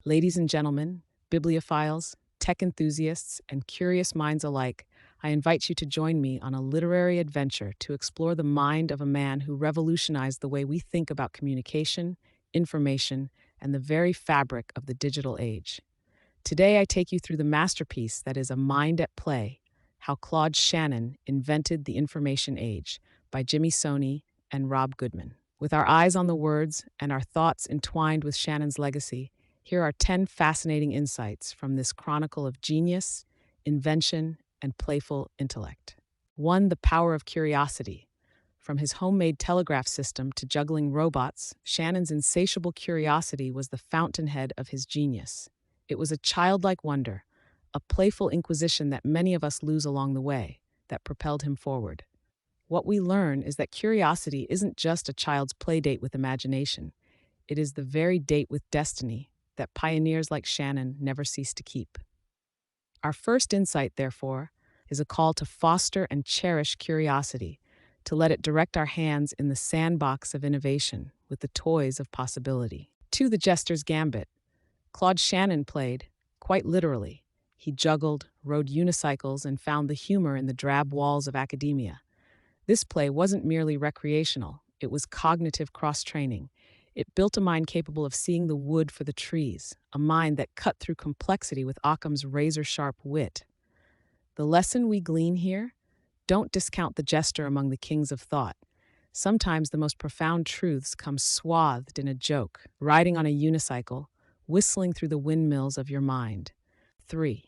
Ladies and gentlemen, bibliophiles, tech enthusiasts, and curious minds alike, I invite you to join me on a literary adventure to explore the mind of a man who revolutionized the way we think about communication, information, and the very fabric of the digital age. Today, I take you through the masterpiece that is A Mind at Play: How Claude Shannon Invented the Information Age by Jimmy Soni and Rob Goodman. With our eyes on the words and our thoughts entwined with Shannon's legacy, here are 10 fascinating insights from this chronicle of genius, invention, and playful intellect. 1. The power of curiosity. From his homemade telegraph system to juggling robots, Shannon's insatiable curiosity was the fountainhead of his genius. It was a childlike wonder, a playful inquisition that many of us lose along the way, that propelled him forward. What we learn is that curiosity isn't just a child's play date with imagination. It is the very date with destiny that pioneers like Shannon never cease to keep. Our first insight, therefore, is a call to foster and cherish curiosity, to let it direct our hands in the sandbox of innovation with the toys of possibility. 2. The Jester's Gambit. Claude Shannon played, quite literally. He juggled, rode unicycles, and found the humor in the drab walls of academia. This play wasn't merely recreational, it was cognitive cross-training. It built a mind capable of seeing the wood for the trees, a mind that cut through complexity with Occam's razor-sharp wit. The lesson we glean here? Don't discount the jester among the kings of thought. Sometimes the most profound truths come swathed in a joke, riding on a unicycle, whistling through the windmills of your mind. 3.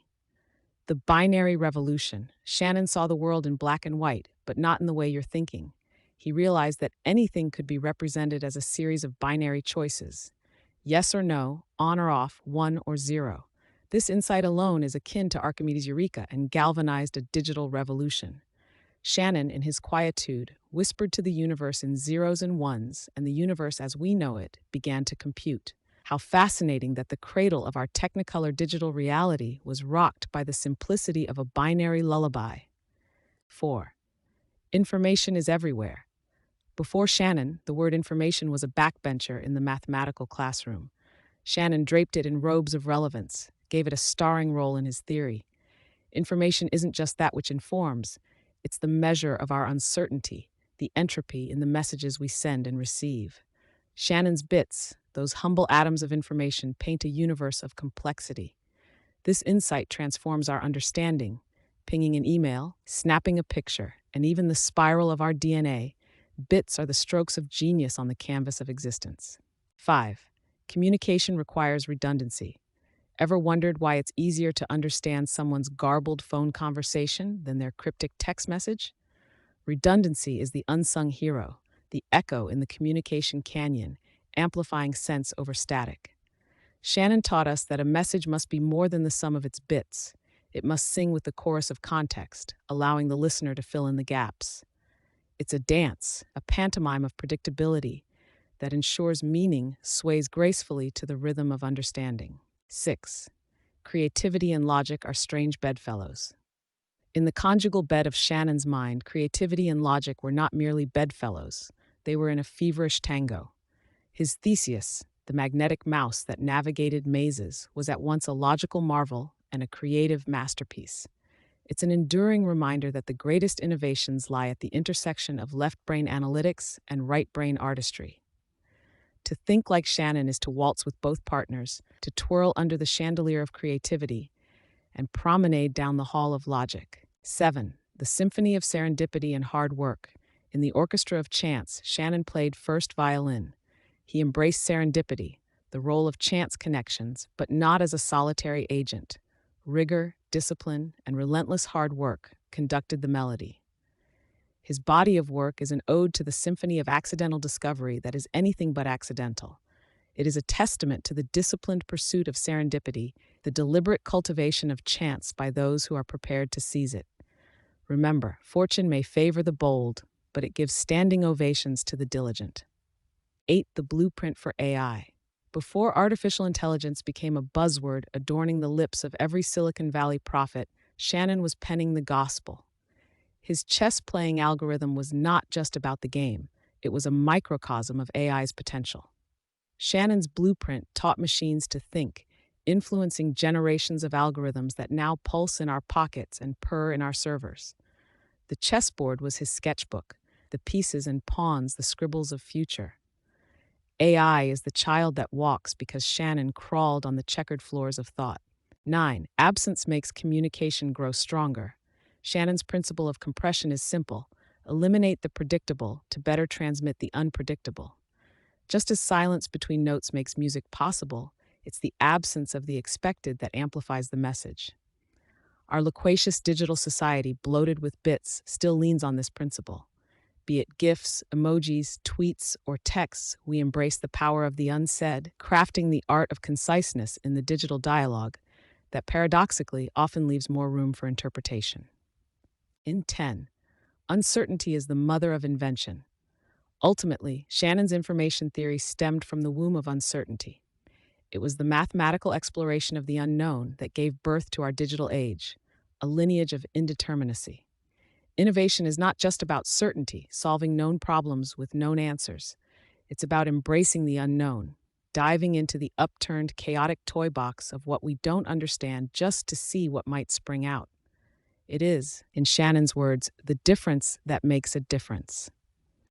The binary revolution. Shannon saw the world in black and white, but not in the way you're thinking. He realized that anything could be represented as a series of binary choices. Yes or no, on or off, 1 or 0. This insight alone is akin to Archimedes' Eureka and galvanized a digital revolution. Shannon, in his quietude, whispered to the universe in zeros and ones, and the universe as we know it began to compute. How fascinating that the cradle of our technicolor digital reality was rocked by the simplicity of a binary lullaby. 4. Information is everywhere. Before Shannon, the word information was a backbencher in the mathematical classroom. Shannon draped it in robes of relevance, gave it a starring role in his theory. Information isn't just that which informs, it's the measure of our uncertainty, the entropy in the messages we send and receive. Shannon's bits, those humble atoms of information, paint a universe of complexity. This insight transforms our understanding. Pinging an email, snapping a picture, and even the spiral of our DNA, bits are the strokes of genius on the canvas of existence. 5. Communication requires redundancy. Ever wondered why it's easier to understand someone's garbled phone conversation than their cryptic text message? Redundancy is the unsung hero, the echo in the communication canyon, amplifying sense over static. Shannon taught us that a message must be more than the sum of its bits. It must sing with the chorus of context, allowing the listener to fill in the gaps. It's a dance, a pantomime of predictability that ensures meaning sways gracefully to the rhythm of understanding. 6. Creativity and logic are strange bedfellows. In the conjugal bed of Shannon's mind, creativity and logic were not merely bedfellows, they were in a feverish tango. His Theseus, the magnetic mouse that navigated mazes, was at once a logical marvel and a creative masterpiece. It's an enduring reminder that the greatest innovations lie at the intersection of left-brain analytics and right-brain artistry. To think like Shannon is to waltz with both partners, to twirl under the chandelier of creativity, and promenade down the hall of logic. 7. The symphony of serendipity and hard work. In the orchestra of chance, Shannon played first violin. He embraced serendipity, the role of chance connections, but not as a solitary agent. Rigor, discipline, and relentless hard work conducted the melody. His body of work is an ode to the symphony of accidental discovery that is anything but accidental. It is a testament to the disciplined pursuit of serendipity, the deliberate cultivation of chance by those who are prepared to seize it. Remember, fortune may favor the bold, but it gives standing ovations to the diligent. 8. The blueprint for AI. Before artificial intelligence became a buzzword adorning the lips of every Silicon Valley prophet, Shannon was penning the gospel. His chess-playing algorithm was not just about the game, it was a microcosm of AI's potential. Shannon's blueprint taught machines to think, influencing generations of algorithms that now pulse in our pockets and purr in our servers. The chessboard was his sketchbook, the pieces and pawns the scribbles of future. AI is the child that walks because Shannon crawled on the checkered floors of thought. 9. Absence makes communication grow stronger. Shannon's principle of compression is simple: eliminate the predictable to better transmit the unpredictable. Just as silence between notes makes music possible, it's the absence of the expected that amplifies the message. Our loquacious digital society, bloated with bits, still leans on this principle. Be it GIFs, emojis, tweets, or texts, we embrace the power of the unsaid, crafting the art of conciseness in the digital dialogue that paradoxically often leaves more room for interpretation. In 10, uncertainty is the mother of invention. Ultimately, Shannon's information theory stemmed from the womb of uncertainty. It was the mathematical exploration of the unknown that gave birth to our digital age, a lineage of indeterminacy. Innovation is not just about certainty, solving known problems with known answers. It's about embracing the unknown, diving into the upturned, chaotic toy box of what we don't understand just to see what might spring out. It is, in Shannon's words, the difference that makes a difference.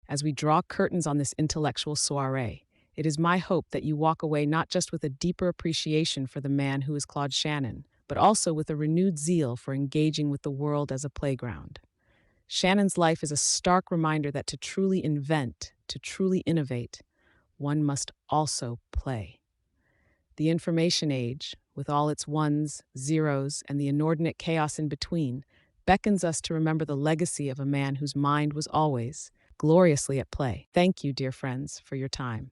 As we draw curtains on this intellectual soiree, it is my hope that you walk away not just with a deeper appreciation for the man who is Claude Shannon, but also with a renewed zeal for engaging with the world as a playground. Shannon's life is a stark reminder that to truly invent, to truly innovate, one must also play. The information age, with all its ones, zeros, and the inordinate chaos in between, beckons us to remember the legacy of a man whose mind was always gloriously at play. Thank you, dear friends, for your time.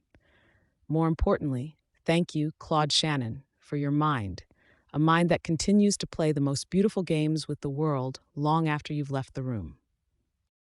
More importantly, thank you, Claude Shannon, for your mind, a mind that continues to play the most beautiful games with the world long after you've left the room.